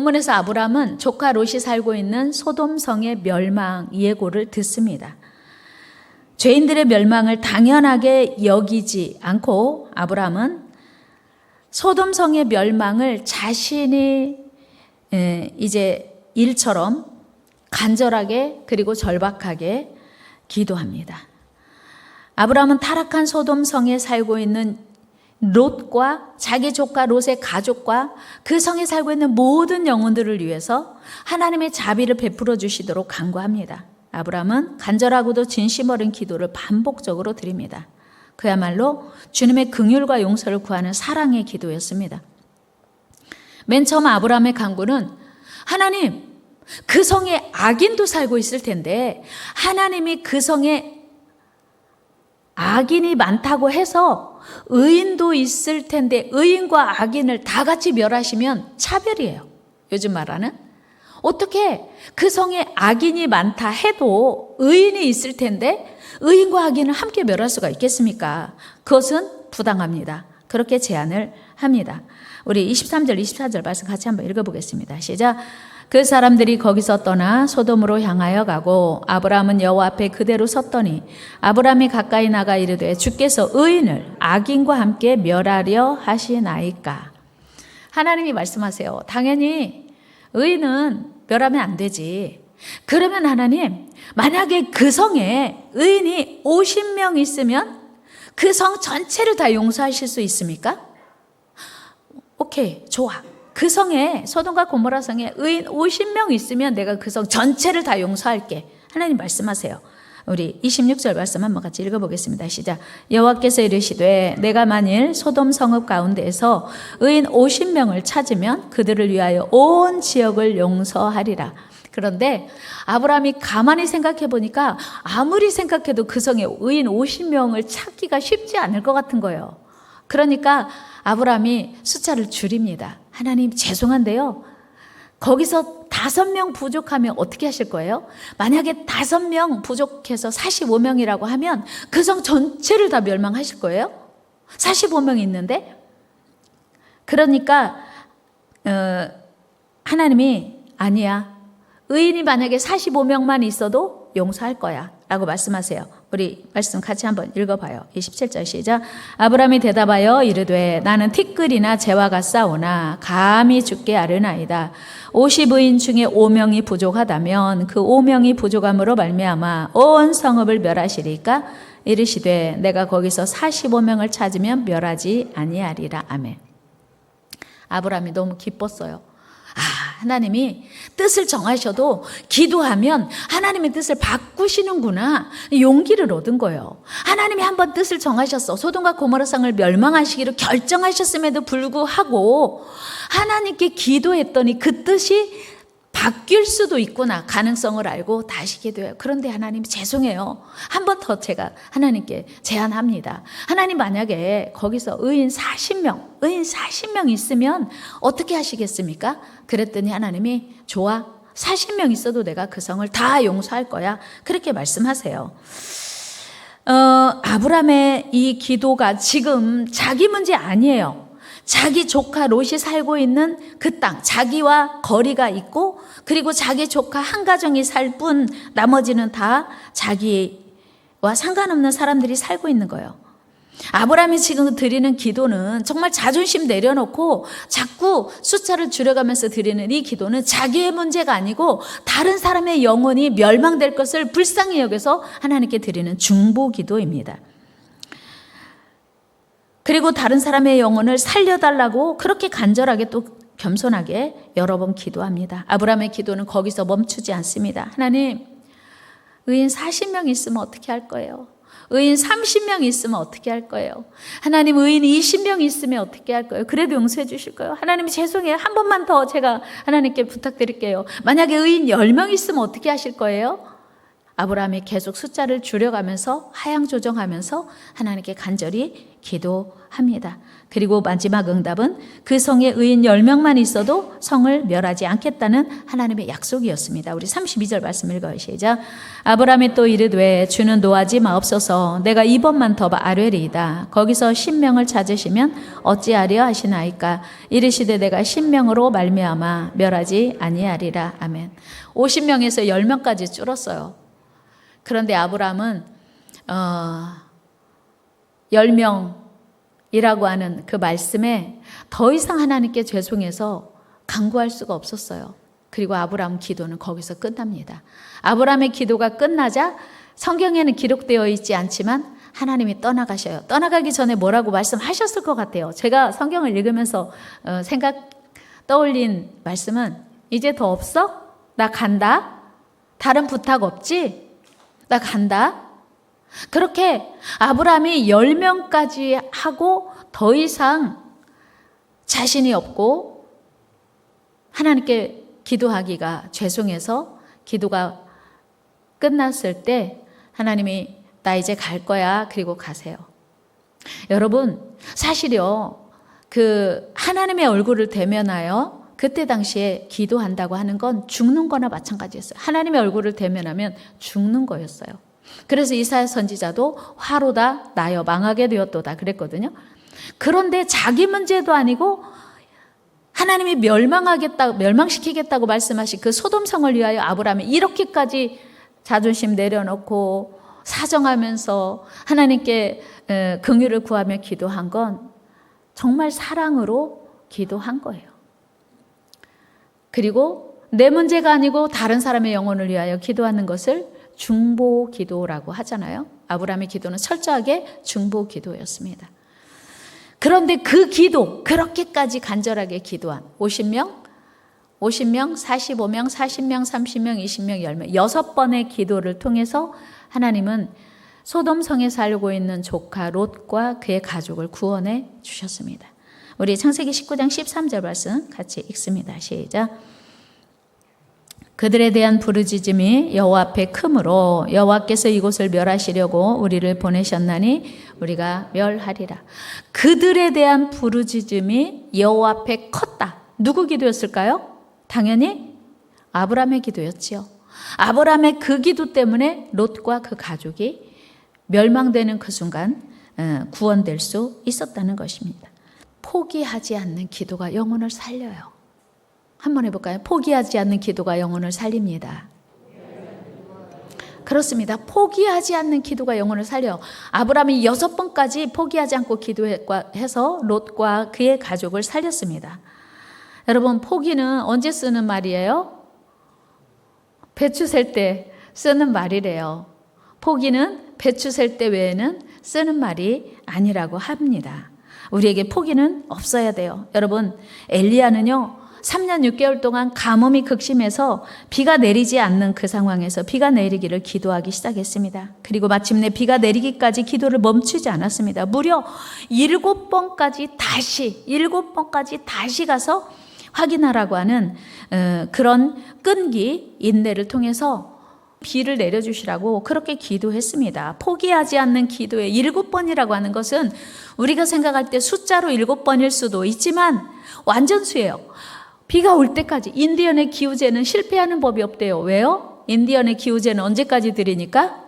본문에서 아브라함은 조카 롯이 살고 있는 소돔성의 멸망 예고를 듣습니다. 죄인들의 멸망을 당연하게 여기지 않고 아브라함은 소돔성의 멸망을 자신이 이제 일처럼 간절하게 그리고 절박하게 기도합니다. 아브라함은 타락한 소돔성에 살고 있는 롯과 자기 조카 롯의 가족과 그 성에 살고 있는 모든 영혼들을 위해서 하나님의 자비를 베풀어 주시도록 간구합니다. 아브라함은 간절하고도 진심 어린 기도를 반복적으로 드립니다. 그야말로 주님의 긍휼과 용서를 구하는 사랑의 기도였습니다. 맨 처음 아브라함의 간구는 하나님, 그 성에 악인도 살고 있을 텐데 하나님이 그 성에 악인이 많다고 해서 의인도 있을 텐데 의인과 악인을 다 같이 멸하시면 차별이에요. 요즘 말하는. 어떻게 그 성에 악인이 많다 해도 의인이 있을 텐데 의인과 악인을 함께 멸할 수가 있겠습니까? 그것은 부당합니다. 그렇게 제안을 합니다. 우리 23절, 24절 말씀 같이 한번 읽어보겠습니다. 시작. 그 사람들이 거기서 떠나 소돔으로 향하여 가고 아브라함은 여호와 앞에 그대로 섰더니 아브라함이 가까이 나가 이르되 주께서 의인을 악인과 함께 멸하려 하시나이까. 하나님이 말씀하세요. 당연히 의인은 멸하면 안 되지. 그러면 하나님, 만약에 그 성에 의인이 50명 있으면 그 성 전체를 다 용서하실 수 있습니까? 오케이, 좋아. 그 성에, 소돔과 고모라 성에 의인 50명 있으면 내가 그 성 전체를 다 용서할게. 하나님 말씀하세요. 우리 26절 말씀 한번 같이 읽어보겠습니다. 시작. 여호와께서 이르시되 내가 만일 소돔 성읍 가운데에서 의인 50명을 찾으면 그들을 위하여 온 지역을 용서하리라. 그런데 아브라함이 가만히 생각해 보니까 아무리 생각해도 그 성에 의인 50명을 찾기가 쉽지 않을 것 같은 거예요. 그러니까 아브라함이 숫자를 줄입니다. 하나님 죄송한데요, 거기서 5명 부족하면 어떻게 하실 거예요? 만약에 5명 부족해서 45명이라고 하면 그 성 전체를 다 멸망하실 거예요? 45명 있는데? 그러니까 하나님이 아니야, 의인이 만약에 45명만 있어도 용서할 거야 라고 말씀하세요. 우리 말씀 같이 한번 읽어봐요. 27절 시작. 아브라함이 대답하여 이르되 나는 티끌이나 재와 같사오나 감히 주께 아뢰나이다. 50의인 중에 5명이 부족하다면 그 5명이 부족함으로 말미암아 온 성읍을 멸하시리까? 이르시되 내가 거기서 45명을 찾으면 멸하지 아니하리라. 아멘. 아브라함이 너무 기뻤어요. 하나님이 뜻을 정하셔도 기도하면 하나님의 뜻을 바꾸시는구나, 용기를 얻은 거예요. 하나님이 한번 뜻을 정하셨어. 소돔과 고모라 성을 멸망하시기로 결정하셨음에도 불구하고 하나님께 기도했더니 그 뜻이 바뀔 수도 있구나, 가능성을 알고 다시 기도해요. 그런데 하나님 죄송해요, 한 번 더 제가 하나님께 제안합니다. 하나님 만약에 거기서 의인 40명 있으면 어떻게 하시겠습니까? 그랬더니 하나님이 좋아, 40명 있어도 내가 그 성을 다 용서할 거야, 그렇게 말씀하세요. 아브라함의 이 기도가 지금 자기 문제 아니에요. 자기 조카 롯이 살고 있는 그 땅, 자기와 거리가 있고 그리고 자기 조카 한 가정이 살 뿐 나머지는 다 자기와 상관없는 사람들이 살고 있는 거예요. 아브라함이 지금 드리는 기도는 정말 자존심 내려놓고 자꾸 숫자를 줄여가면서 드리는 이 기도는 자기의 문제가 아니고 다른 사람의 영혼이 멸망될 것을 불쌍히 여겨서 하나님께 드리는 중보 기도입니다. 그리고 다른 사람의 영혼을 살려달라고 그렇게 간절하게 또 겸손하게 여러 번 기도합니다. 아브라함의 기도는 거기서 멈추지 않습니다. 하나님, 의인 40명 있으면 어떻게 할 거예요? 의인 30명 있으면 어떻게 할 거예요? 하나님, 의인 20명 있으면 어떻게 할 거예요? 그래도 용서해 주실 거예요? 하나님 죄송해요, 한 번만 더 제가 하나님께 부탁드릴게요. 만약에 의인 10명 있으면 어떻게 하실 거예요? 아브라함이 계속 숫자를 줄여가면서 하향 조정하면서 하나님께 간절히 기도합니다. 그리고 마지막 응답은 그 성에 의인 10명만 있어도 성을 멸하지 않겠다는 하나님의 약속이었습니다. 우리 32절 말씀 읽어요. 시작. 아브라함이 또 이르되 주는 노하지 마옵소서. 내가 이번만 더 아뢰리이다. 거기서 10명을 찾으시면 어찌하려 하시나이까. 이르시되 내가 10명으로 말미암아 멸하지 아니하리라. 아멘. 50명에서 10명까지 줄었어요. 그런데 아브라함은 10명이라고 하는 그 말씀에 더 이상 하나님께 죄송해서 간구할 수가 없었어요. 그리고 아브라함 기도는 거기서 끝납니다. 아브라함의 기도가 끝나자 성경에는 기록되어 있지 않지만 하나님이 떠나가셔요. 떠나가기 전에 뭐라고 말씀하셨을 것 같아요. 제가 성경을 읽으면서 떠올린 말씀은 이제 더 없어? 나 간다? 다른 부탁 없지? 나 간다? 그렇게 아브라함이 10명까지 하고 더 이상 자신이 없고 하나님께 기도하기가 죄송해서 기도가 끝났을 때 하나님이 나 이제 갈 거야. 그리고 가세요. 여러분, 사실요, 하나님의 얼굴을 대면하여 그때 당시에 기도한다고 하는 건 죽는 거나 마찬가지였어요. 하나님의 얼굴을 대면하면 죽는 거였어요. 그래서 이사야 선지자도 화로다 나여 망하게 되었도다 그랬거든요. 그런데 자기 문제도 아니고 하나님이 멸망시키겠다고 말씀하신 그 소돔성을 위하여 아브라함이 이렇게까지 자존심 내려놓고 사정하면서 하나님께 긍휼을 구하며 기도한 건 정말 사랑으로 기도한 거예요. 그리고 내 문제가 아니고 다른 사람의 영혼을 위하여 기도하는 것을 중보 기도라고 하잖아요. 아브라함의 기도는 철저하게 중보 기도였습니다. 그런데 그 기도, 그렇게까지 간절하게 기도한 50명, 45명, 40명, 30명, 20명, 10명, 6번의 기도를 통해서 하나님은 소돔성에 살고 있는 조카 롯과 그의 가족을 구원해 주셨습니다. 우리 창세기 19장 13절 말씀 같이 읽습니다. 시작. 그들에 대한 부르짖음이 여호와 앞에 크므로 여호와께서 이곳을 멸하시려고 우리를 보내셨나니 우리가 멸하리라. 그들에 대한 부르짖음이 여호와 앞에 컸다. 누구 기도였을까요? 당연히 아브라함의 기도였지요. 아브라함의 그 기도 때문에 롯과 그 가족이 멸망되는 그 순간 구원될 수 있었다는 것입니다. 포기하지 않는 기도가 영혼을 살려요. 한번 해볼까요? 포기하지 않는 기도가 영혼을 살립니다. 그렇습니다. 포기하지 않는 기도가 영혼을 살려. 아브라함이 6번까지 포기하지 않고 기도해서 롯과 그의 가족을 살렸습니다. 여러분, 포기는 언제 쓰는 말이에요? 배추 셀 때 쓰는 말이래요. 포기는 배추 셀 때 외에는 쓰는 말이 아니라고 합니다. 우리에게 포기는 없어야 돼요. 여러분, 엘리야는요 3년 6개월 동안 가뭄이 극심해서 비가 내리지 않는 그 상황에서 비가 내리기를 기도하기 시작했습니다. 그리고 마침내 비가 내리기까지 기도를 멈추지 않았습니다. 무려 7번까지 다시 가서 확인하라고 하는 그런 끈기, 인내를 통해서 비를 내려주시라고 그렇게 기도했습니다. 포기하지 않는 기도의 7번이라고 하는 것은 우리가 생각할 때 숫자로 7번일 수도 있지만 완전수예요. 비가 올 때까지. 인디언의 기후제는 실패하는 법이 없대요. 왜요? 인디언의 기후제는 언제까지 드리니까?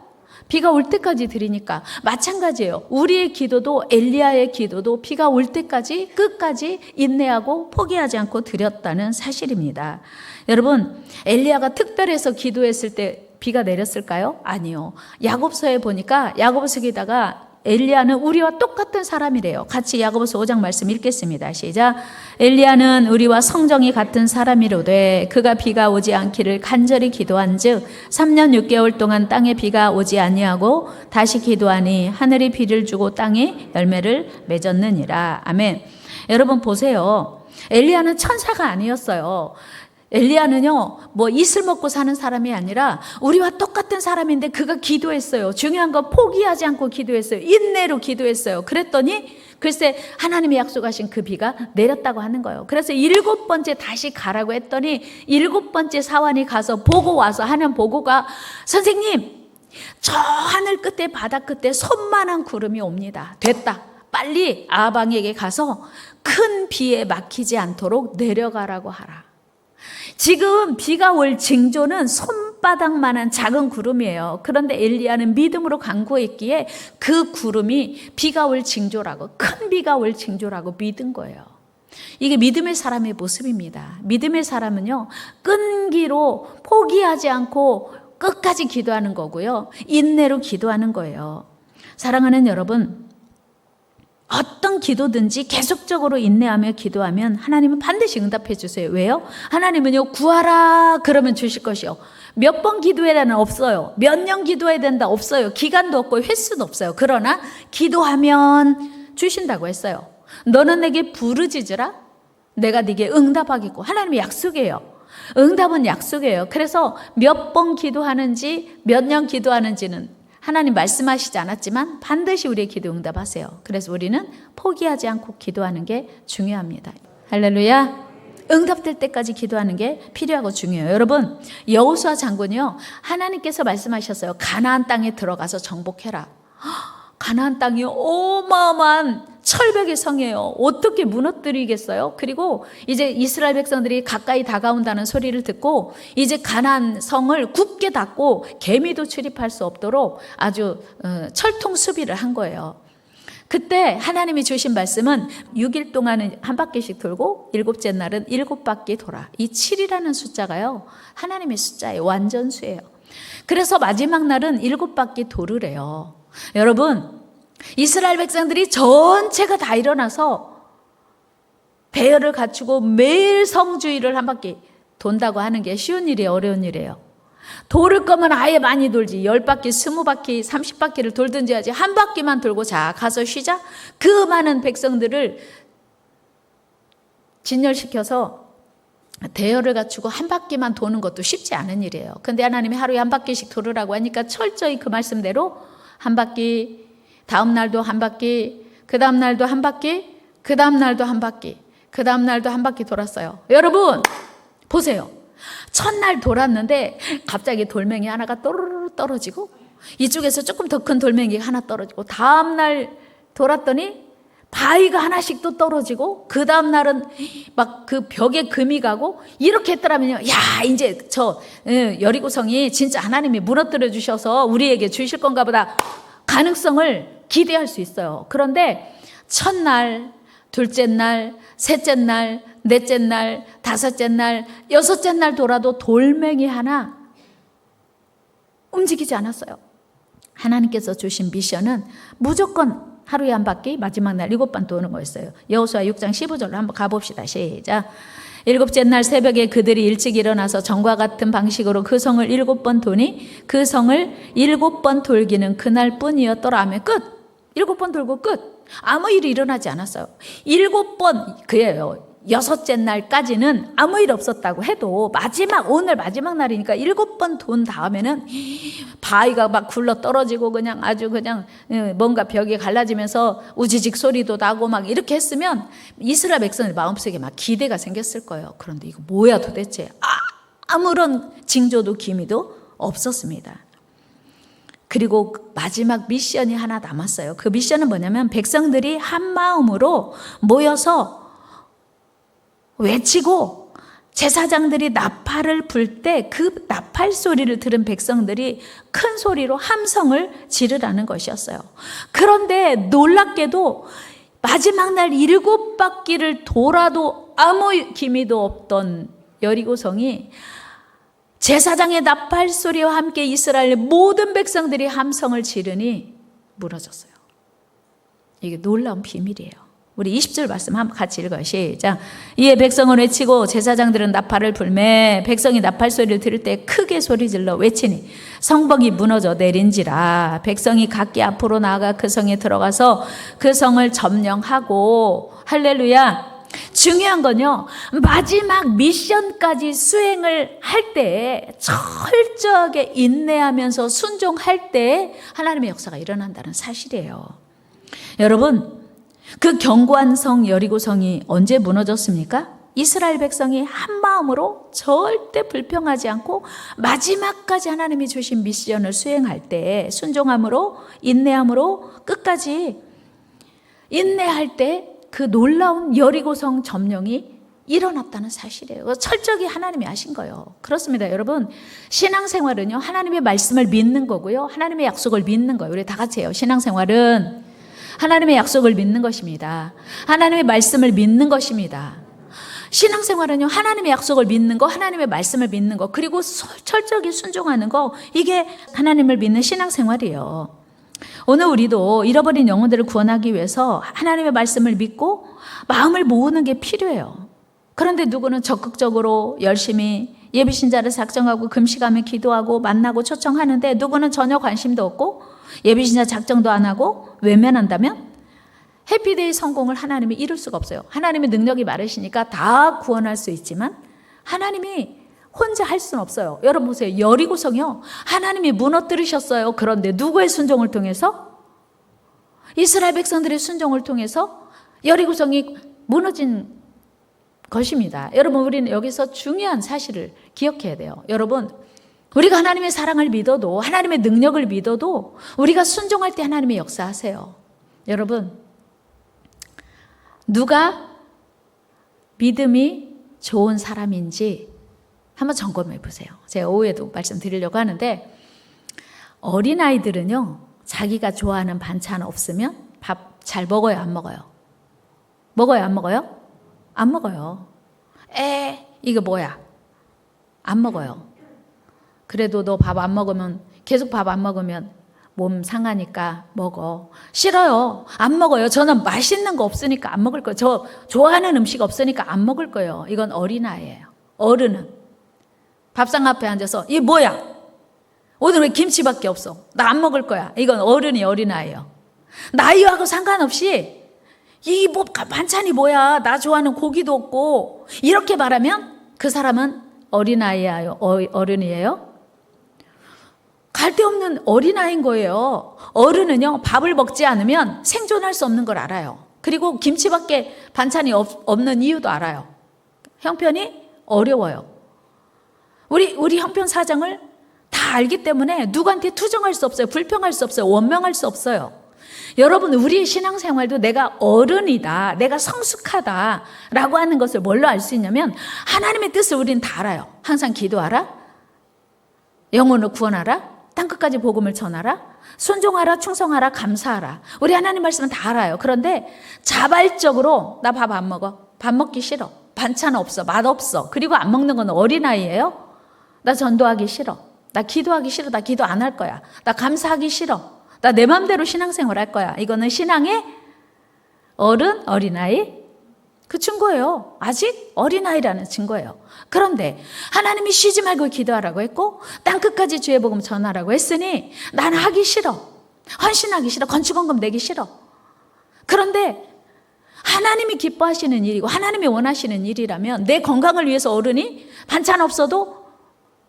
비가 올 때까지 드리니까. 마찬가지예요. 우리의 기도도 엘리야의 기도도 비가 올 때까지 끝까지 인내하고 포기하지 않고 드렸다는 사실입니다. 여러분, 엘리야가 특별해서 기도했을 때 비가 내렸을까요? 아니요. 야고보서에 보니까 야고보서에다가 엘리야는 우리와 똑같은 사람이래요. 같이 야고보서 5장 말씀 읽겠습니다. 시작. 엘리야는 우리와 성정이 같은 사람이로되 그가 비가 오지 않기를 간절히 기도한즉 3년 6개월 동안 땅에 비가 오지 아니하고 다시 기도하니 하늘이 비를 주고 땅이 열매를 맺었느니라. 아멘. 여러분 보세요. 엘리야는 천사가 아니었어요. 엘리야는요, 이슬 먹고 사는 사람이 아니라 우리와 똑같은 사람인데 그가 기도했어요. 중요한 건 포기하지 않고 기도했어요. 인내로 기도했어요. 그랬더니 글쎄 하나님이 약속하신 그 비가 내렸다고 하는 거예요. 그래서 7번째 다시 가라고 했더니 7번째 사환이 가서 보고 와서 하는 보고가 선생님, 저 하늘 끝에 바다 끝에 손만한 구름이 옵니다. 됐다. 빨리 아방에게 가서 큰 비에 막히지 않도록 내려가라고 하라. 지금 비가 올 징조는 손바닥만한 작은 구름이에요. 그런데 엘리야는 믿음으로 간구했기에 그 구름이 비가 올 징조라고, 큰 비가 올 징조라고 믿은 거예요. 이게 믿음의 사람의 모습입니다. 믿음의 사람은요, 끈기로 포기하지 않고 끝까지 기도하는 거고요, 인내로 기도하는 거예요. 사랑하는 여러분, 어떤 기도든지 계속적으로 인내하며 기도하면 하나님은 반드시 응답해 주세요. 왜요? 하나님은요, 구하라 그러면 주실 것이요. 몇 번 기도해야 되나 없어요. 몇 년 기도해야 된다 없어요. 기간도 없고 횟수도 없어요. 그러나 기도하면 주신다고 했어요. 너는 내게 부르짖으라 내가 네게 응답하겠고. 하나님의 약속이에요. 응답은 약속이에요. 그래서 몇 번 기도하는지 몇 년 기도하는지는 하나님 말씀하시지 않았지만 반드시 우리의 기도 응답하세요. 그래서 우리는 포기하지 않고 기도하는 게 중요합니다. 할렐루야. 응답될 때까지 기도하는 게 필요하고 중요해요. 여러분, 여호수아 장군이요, 하나님께서 말씀하셨어요. 가나안 땅에 들어가서 정복해라. 가나안 땅이 어마어마한 철벽의 성이에요. 어떻게 무너뜨리겠어요? 그리고 이제 이스라엘 백성들이 가까이 다가온다는 소리를 듣고 이제 가나안 성을 굳게 닫고 개미도 출입할 수 없도록 아주 철통 수비를 한 거예요. 그때 하나님이 주신 말씀은 6일 동안은 한 바퀴씩 돌고 7째 날은 7바퀴 돌아. 이 7이라는 숫자가요, 하나님의 숫자예요. 완전수예요. 그래서 마지막 날은 7바퀴 돌으래요. 여러분, 이스라엘 백성들이 전체가 다 일어나서 배열을 갖추고 매일 성주의를 한 바퀴 돈다고 하는 게 쉬운 일이에요, 어려운 일이에요? 돌을 거면 아예 많이 돌지. 10바퀴, 20바퀴, 30바퀴를 돌든지 하지. 한 바퀴만 돌고 자, 가서 쉬자. 그 많은 백성들을 진열시켜서 대열을 갖추고 한 바퀴만 도는 것도 쉽지 않은 일이에요. 근데 하나님이 하루에 한 바퀴씩 돌으라고 하니까 철저히 그 말씀대로 한 바퀴, 다음 날도 한 바퀴, 그 다음 날도 한 바퀴, 그 다음 날도 한 바퀴, 그 다음 날도 한 바퀴 돌았어요. 여러분 보세요. 첫날 돌았는데 갑자기 돌멩이 하나가 또르르 떨어지고, 이쪽에서 조금 더 큰 돌멩이가 하나 떨어지고, 다음 날 돌았더니 바위가 하나씩 또 떨어지고, 그 다음 날은 막 그 벽에 금이 가고, 이렇게 했더라면요, 야, 이제 저 여리고성이 진짜 하나님이 무너뜨려 주셔서 우리에게 주실 건가 보다 가능성을 기대할 수 있어요. 그런데 첫날, 둘째 날, 셋째 날, 넷째 날, 다섯째 날, 여섯째 날 돌아도 돌멩이 하나 움직이지 않았어요. 하나님께서 주신 미션은 무조건 하루에 한 바퀴, 마지막 날 7번 도는 거였어요. 여호수아 6장 15절로 한번 가봅시다. 시작. 7째 날 새벽에 그들이 일찍 일어나서 전과 같은 방식으로 그 성을 7번 도니 그 성을 7번 돌기는 그날뿐이었더라 하며 끝. 7번 돌고 끝. 아무 일이 일어나지 않았어요. 7번, 그예요. 6째 날까지는 아무 일 없었다고 해도 오늘 마지막 날이니까 7번 돈 다음에는 바위가 막 굴러 떨어지고 그냥 아주 그냥 뭔가 벽이 갈라지면서 우지직 소리도 나고 막 이렇게 했으면 이스라엘 백성의 마음속에 막 기대가 생겼을 거예요. 그런데 이거 뭐야 도대체? 아무런 징조도 기미도 없었습니다. 그리고 마지막 미션이 하나 남았어요. 그 미션은 뭐냐면 백성들이 한 마음으로 모여서 외치고 제사장들이 나팔을 불 때 그 나팔 소리를 들은 백성들이 큰 소리로 함성을 지르라는 것이었어요. 그런데 놀랍게도 마지막 날 7바퀴를 돌아도 아무 기미도 없던 여리고성이 제사장의 나팔 소리와 함께 이스라엘의 모든 백성들이 함성을 지르니 무너졌어요. 이게 놀라운 비밀이에요. 우리 20절 말씀 한번 같이 읽어요. 시작. 이에 백성은 외치고 제사장들은 나팔을 불매 백성이 나팔 소리를 들을 때 크게 소리질러 외치니 성벽이 무너져 내린지라. 백성이 각기 앞으로 나아가 그 성에 들어가서 그 성을 점령하고. 할렐루야. 중요한 건요, 마지막 미션까지 수행을 할 때 철저하게 인내하면서 순종할 때 하나님의 역사가 일어난다는 사실이에요. 여러분, 그 견고한 성 여리고성이 언제 무너졌습니까? 이스라엘 백성이 한 마음으로 절대 불평하지 않고 마지막까지 하나님이 주신 미션을 수행할 때 순종함으로 인내함으로 끝까지 인내할 때 그 놀라운 여리고성 점령이 일어났다는 사실이에요. 철저히 하나님이 하신 거예요. 그렇습니다. 여러분, 신앙생활은요, 하나님의 말씀을 믿는 거고요, 하나님의 약속을 믿는 거예요. 우리 다 같이 해요. 신앙생활은 하나님의 약속을 믿는 것입니다. 하나님의 말씀을 믿는 것입니다. 신앙생활은요, 하나님의 약속을 믿는 거, 하나님의 말씀을 믿는 거, 그리고 철저히 순종하는 거, 이게 하나님을 믿는 신앙생활이에요. 오늘 우리도 잃어버린 영혼들을 구원하기 위해서 하나님의 말씀을 믿고 마음을 모으는 게 필요해요. 그런데 누구는 적극적으로 열심히 예비신자를 작정하고 금식하며 기도하고 만나고 초청하는데 누구는 전혀 관심도 없고 예비신자 작정도 안 하고 외면한다면 해피데이 성공을 하나님이 이룰 수가 없어요. 하나님의 능력이 많으시니까 다 구원할 수 있지만 하나님이 혼자 할 수는 없어요. 여러분 보세요. 여리고성이요, 하나님이 무너뜨리셨어요. 그런데 누구의 순종을 통해서? 이스라엘 백성들의 순종을 통해서 여리고성이 무너진 것입니다. 여러분, 우리는 여기서 중요한 사실을 기억해야 돼요. 여러분, 우리가 하나님의 사랑을 믿어도, 하나님의 능력을 믿어도 우리가 순종할 때 하나님의 역사하세요. 여러분, 누가 믿음이 좋은 사람인지 한번 점검해 보세요. 제가 오후에도 말씀드리려고 하는데, 어린아이들은요, 자기가 좋아하는 반찬 없으면 밥 잘 먹어요, 안 먹어요? 먹어요, 안 먹어요? 안 먹어요. 이거 뭐야? 안 먹어요. 그래도 너 밥 안 먹으면, 계속 밥 안 먹으면 몸 상하니까 먹어. 싫어요. 안 먹어요. 저는 맛있는 거 없으니까 안 먹을 거예요. 저 좋아하는 음식 없으니까 안 먹을 거예요. 이건 어린아이예요. 어른은 밥상 앞에 앉아서 이게 뭐야? 오늘 왜 김치밖에 없어? 나 안 먹을 거야. 이건 어른이 어린아이예요. 나이하고 상관없이 이 뭐 반찬이 뭐야? 나 좋아하는 고기도 없고, 이렇게 말하면 그 사람은 어린아이예요? 어른이에요? 갈데없는 어린아이인 거예요. 어른은요, 밥을 먹지 않으면 생존할 수 없는 걸 알아요. 그리고 김치밖에 반찬이 없는 이유도 알아요. 형편이 어려워요. 우리 형편 사정을 다 알기 때문에 누구한테 투정할 수 없어요. 불평할 수 없어요. 원망할 수 없어요. 여러분, 우리의 신앙생활도 내가 어른이다, 내가 성숙하다라고 하는 것을 뭘로 알 수 있냐면, 하나님의 뜻을 우리는 다 알아요. 항상 기도하라, 영혼을 구원하라, 땅끝까지 복음을 전하라, 순종하라, 충성하라, 감사하라. 우리 하나님 말씀은 다 알아요. 그런데 자발적으로 나 밥 안 먹어, 밥 먹기 싫어, 반찬 없어, 맛 없어, 그리고 안 먹는 건 어린아이예요? 나 전도하기 싫어, 나 기도하기 싫어, 나 기도 안 할 거야, 나 감사하기 싫어, 나 내 맘대로 신앙생활 할 거야. 이거는 신앙의 어린아이? 그 증거예요. 아직 어린아이라는 증거예요. 그런데 하나님이 쉬지 말고 기도하라고 했고 땅끝까지 주의 복음 전하라고 했으니 나는 하기 싫어, 헌신하기 싫어, 건축원금 내기 싫어. 그런데 하나님이 기뻐하시는 일이고 하나님이 원하시는 일이라면 내 건강을 위해서 어른이 반찬 없어도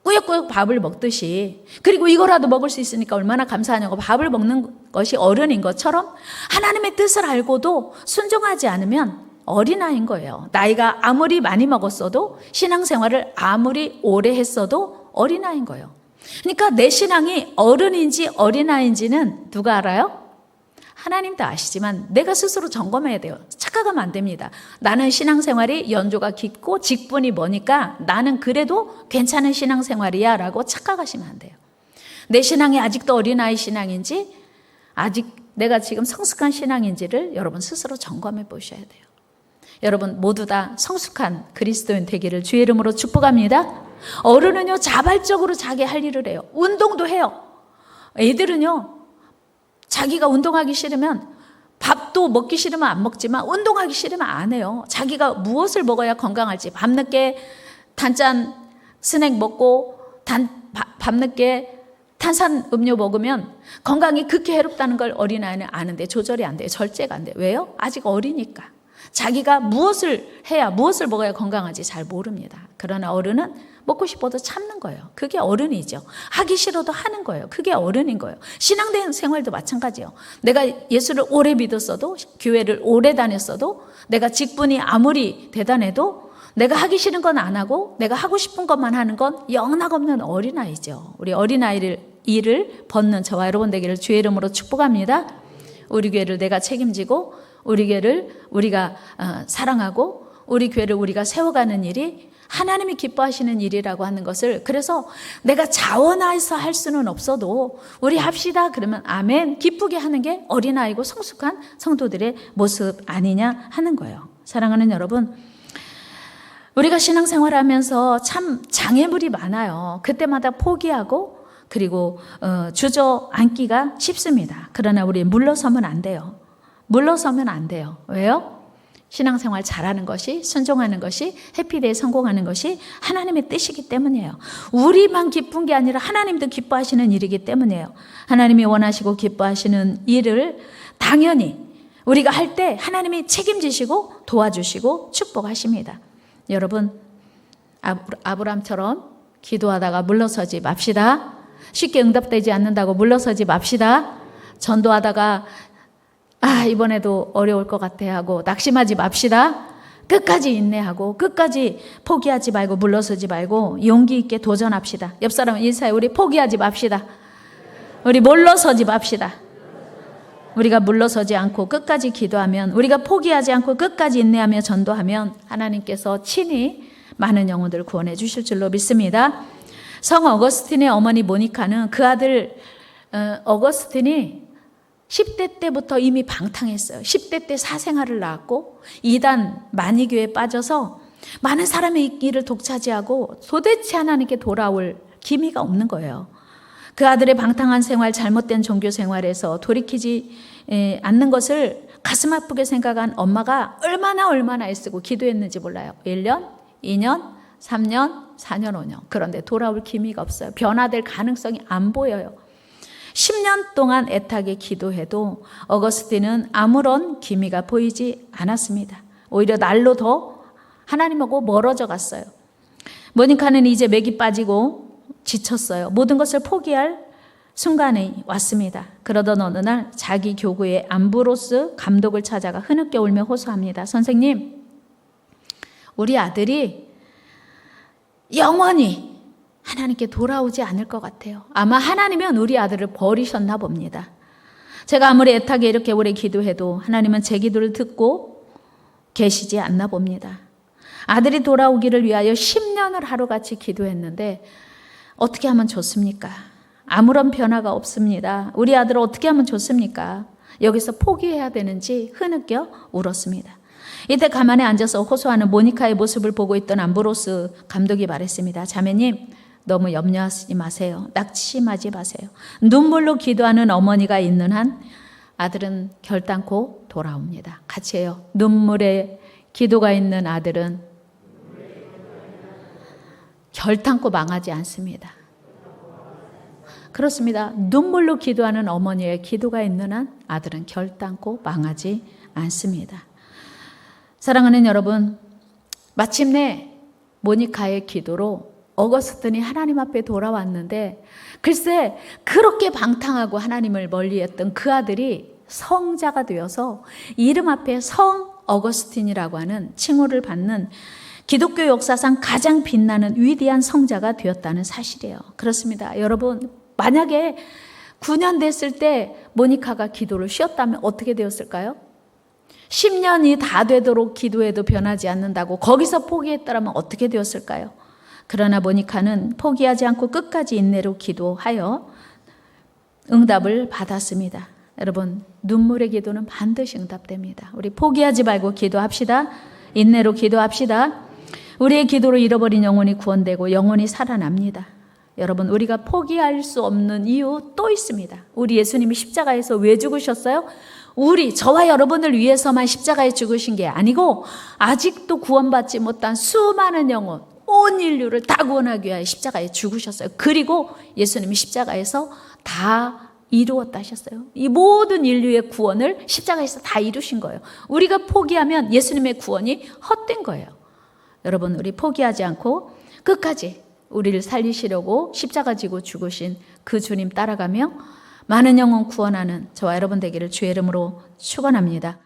꾸역꾸역 밥을 먹듯이, 그리고 이거라도 먹을 수 있으니까 얼마나 감사하냐고 밥을 먹는 것이 어른인 것처럼 하나님의 뜻을 알고도 순종하지 않으면 어린아이인 거예요. 나이가 아무리 많이 먹었어도, 신앙생활을 아무리 오래 했어도 어린아이인 거예요. 그러니까 내 신앙이 어른인지 어린아이인지는 누가 알아요? 하나님도 아시지만 내가 스스로 점검해야 돼요. 착각하면 안 됩니다. 나는 신앙생활이 연조가 깊고 직분이 뭐니까 나는 그래도 괜찮은 신앙생활이야 라고 착각하시면 안 돼요. 내 신앙이 아직도 어린아이 신앙인지, 아직 내가 지금 성숙한 신앙인지를 여러분 스스로 점검해 보셔야 돼요. 여러분 모두 다 성숙한 그리스도인 되기를 주의 이름으로 축복합니다. 어른은요, 자발적으로 자기 할 일을 해요. 운동도 해요. 애들은요, 자기가 운동하기 싫으면, 밥도 먹기 싫으면 안 먹지만 운동하기 싫으면 안 해요. 자기가 무엇을 먹어야 건강할지, 밤늦게 단짠 스낵 먹고 밤늦게 탄산 음료 먹으면 건강이 극히 해롭다는 걸 어린아이는 아는데 조절이 안 돼요. 절제가 안 돼요. 왜요? 아직 어리니까. 자기가 무엇을 해야, 무엇을 먹어야 건강하지 잘 모릅니다. 그러나 어른은 먹고 싶어도 참는 거예요. 그게 어른이죠. 하기 싫어도 하는 거예요. 그게 어른인 거예요. 신앙생활도 마찬가지예요. 내가 예수를 오래 믿었어도, 교회를 오래 다녔어도, 내가 직분이 아무리 대단해도 내가 하기 싫은 건 안 하고 내가 하고 싶은 것만 하는 건 영락없는 어린아이죠. 우리 어린아이를 일을 벗는 저와 여러분 되기를 주의 이름으로 축복합니다. 우리 교회를 내가 책임지고 우리 교회를 우리가 사랑하고 우리 교회를 우리가 세워가는 일이 하나님이 기뻐하시는 일이라고 하는 것을, 그래서 내가 자원해서 할 수는 없어도 우리 합시다 그러면 아멘 기쁘게 하는 게 어린아이고 성숙한 성도들의 모습 아니냐 하는 거예요. 사랑하는 여러분, 우리가 신앙생활하면서 참 장애물이 많아요. 그때마다 포기하고 그리고 주저앉기가 쉽습니다. 그러나 우리 물러서면 안 돼요. 물러서면 안 돼요. 왜요? 신앙생활 잘하는 것이, 순종하는 것이, 해피데이에 성공하는 것이 하나님의 뜻이기 때문이에요. 우리만 기쁜 게 아니라 하나님도 기뻐하시는 일이기 때문이에요. 하나님이 원하시고 기뻐하시는 일을 당연히 우리가 할 때 하나님이 책임지시고 도와주시고 축복하십니다. 여러분, 아브람처럼 기도하다가 물러서지 맙시다. 쉽게 응답되지 않는다고 물러서지 맙시다. 전도하다가 이번에도 어려울 것 같아 하고 낙심하지 맙시다. 끝까지 인내하고 끝까지 포기하지 말고 물러서지 말고 용기 있게 도전합시다. 옆 사람 인사해. 우리 포기하지 맙시다. 우리 물러서지 맙시다. 우리가 물러서지 않고 끝까지 기도하면, 우리가 포기하지 않고 끝까지 인내하며 전도하면 하나님께서 친히 많은 영혼들을 구원해 주실 줄로 믿습니다. 성 어거스틴의 어머니 모니카는 그 아들 어거스틴이 10대 때부터 이미 방탕했어요. 10대 때 사생활을 낳았고 이단 만이교에 빠져서 많은 사람의 길을 독차지하고 도대체 하나님께 돌아올 기미가 없는 거예요. 그 아들의 방탕한 생활, 잘못된 종교 생활에서 돌이키지 않는 것을 가슴 아프게 생각한 엄마가 얼마나 애쓰고 기도했는지 몰라요. 1년, 2년, 3년, 4년, 5년. 그런데 돌아올 기미가 없어요. 변화될 가능성이 안 보여요. 10년 동안 애타게 기도해도 어거스틴은 아무런 기미가 보이지 않았습니다. 오히려 날로 더 하나님하고 멀어져 갔어요. 모니카는 이제 맥이 빠지고 지쳤어요. 모든 것을 포기할 순간이 왔습니다. 그러던 어느 날 자기 교구의 암브로스 감독을 찾아가 흐느껴 울며 호소합니다. 선생님, 우리 아들이 영원히 하나님께 돌아오지 않을 것 같아요. 아마 하나님은 우리 아들을 버리셨나 봅니다. 제가 아무리 애타게 이렇게 오래 기도해도 하나님은 제 기도를 듣고 계시지 않나 봅니다. 아들이 돌아오기를 위하여 10년을 하루같이 기도했는데 어떻게 하면 좋습니까? 아무런 변화가 없습니다. 우리 아들을 어떻게 하면 좋습니까? 여기서 포기해야 되는지 흐느껴 울었습니다. 이때 가만히 앉아서 호소하는 모니카의 모습을 보고 있던 암브로스 감독이 말했습니다. 자매님, 너무 염려하지 마세요. 낙심하지 마세요. 눈물로 기도하는 어머니가 있는 한 아들은 결단코 돌아옵니다. 같이 해요. 눈물에 기도가 있는 아들은 결단코 망하지 않습니다. 그렇습니다. 눈물로 기도하는 어머니의 기도가 있는 한 아들은 결단코 망하지 않습니다. 사랑하는 여러분, 마침내 모니카의 기도로 어거스틴이 하나님 앞에 돌아왔는데, 글쎄 그렇게 방탕하고 하나님을 멀리했던 그 아들이 성자가 되어서 이름 앞에 성 어거스틴이라고 하는 칭호를 받는 기독교 역사상 가장 빛나는 위대한 성자가 되었다는 사실이에요. 그렇습니다. 여러분, 만약에 9년 됐을 때 모니카가 기도를 쉬었다면 어떻게 되었을까요? 10년이 다 되도록 기도해도 변하지 않는다고 거기서 포기했더라면 어떻게 되었을까요? 그러나 모니카는 포기하지 않고 끝까지 인내로 기도하여 응답을 받았습니다. 여러분, 눈물의 기도는 반드시 응답됩니다. 우리 포기하지 말고 기도합시다. 인내로 기도합시다. 우리의 기도로 잃어버린 영혼이 구원되고 영혼이 살아납니다. 여러분, 우리가 포기할 수 없는 이유 또 있습니다. 우리 예수님이 십자가에서 왜 죽으셨어요? 저와 여러분을 위해서만 십자가에 죽으신 게 아니고 아직도 구원받지 못한 수많은 영혼, 온 인류를 다 구원하기 위하여 십자가에 죽으셨어요. 그리고 예수님이 십자가에서 다 이루었다 하셨어요. 이 모든 인류의 구원을 십자가에서 다 이루신 거예요. 우리가 포기하면 예수님의 구원이 헛된 거예요. 여러분, 우리 포기하지 않고 끝까지 우리를 살리시려고 십자가 지고 죽으신 그 주님 따라가며 많은 영혼 구원하는 저와 여러분 되기를 주의 이름으로 축원합니다.